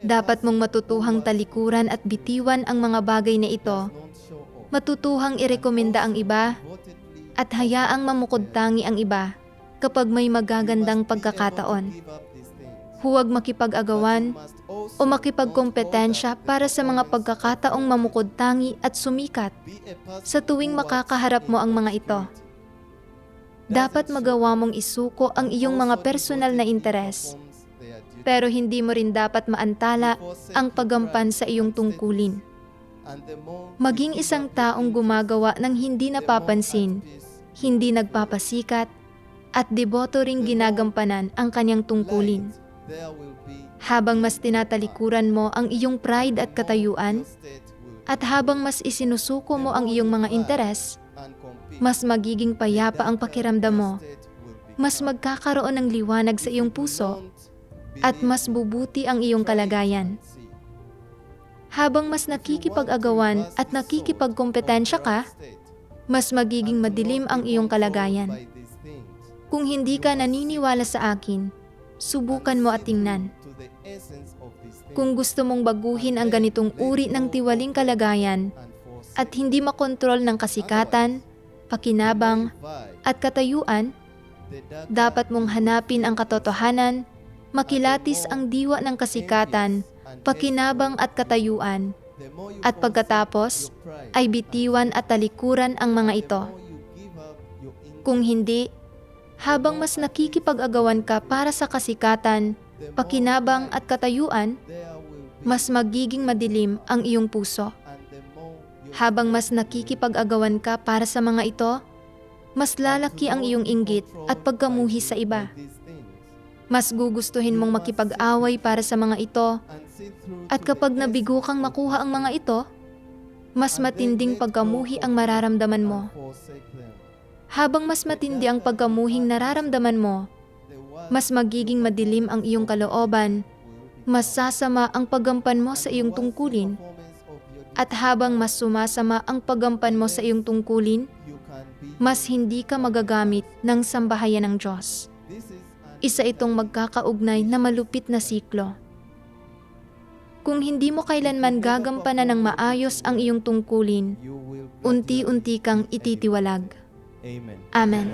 Dapat mong matutuhang talikuran at bitiwan ang mga bagay na ito, matutuhang irekomenda ang iba, at hayaang mamukod-tangi ang iba kapag may magagandang pagkakataon. Huwag makipag-agawan o makipagkompetensya para sa mga pagkakataong mamukod-tangi at sumikat sa tuwing makakaharap mo ang mga ito. Dapat magawa mong isuko ang iyong mga personal na interes, pero hindi mo rin dapat maantala ang paggampan sa iyong tungkulin. Maging isang taong gumagawa ng hindi napapansin, hindi nagpapasikat, at deboto ring ginagampanan ang kanyang tungkulin. Habang mas tinatalikuran mo ang iyong pride at katayuan, at habang mas isinusuko mo ang iyong mga interes, mas magiging payapa ang pakiramdam mo, mas magkakaroon ng liwanag sa iyong puso, at mas bubuti ang iyong kalagayan. Habang mas nakikipag-agawan at nakikipagkompetensya ka, mas magiging madilim ang iyong kalagayan. Kung hindi ka naniniwala sa akin, subukan mo at tingnan. Kung gusto mong baguhin ang ganitong uri ng tiwaling kalagayan at hindi makontrol ng kasikatan, pakinabang, at katayuan, dapat mong hanapin ang katotohanan, makilatis ang diwa ng kasikatan, pakinabang at katayuan, at pagkatapos ay bitiwan at talikuran ang mga ito. Kung hindi, habang mas nakikipag-agawan ka para sa kasikatan, pakinabang at katayuan, mas magiging madilim ang iyong puso. Habang mas nakikipag-agawan ka para sa mga ito, mas lalaki ang iyong inggit at pagkamuhi sa iba. Mas gugustuhin mong makipag-away para sa mga ito, at kapag nabigo kang makuha ang mga ito, mas matinding pagkamuhi ang mararamdaman mo. Habang mas matindi ang pagkamuhing nararamdaman mo, mas magiging madilim ang iyong kalooban, mas sasama ang paggampan mo sa iyong tungkulin, at habang mas sumasama ang paggampan mo sa iyong tungkulin, mas hindi ka magagamit ng sambahayan ng Diyos. Isa itong magkakaugnay na malupit na siklo. Kung hindi mo kailanman gagampanan ng maayos ang iyong tungkulin, unti-unti kang ititiwalag. Amen. Amen.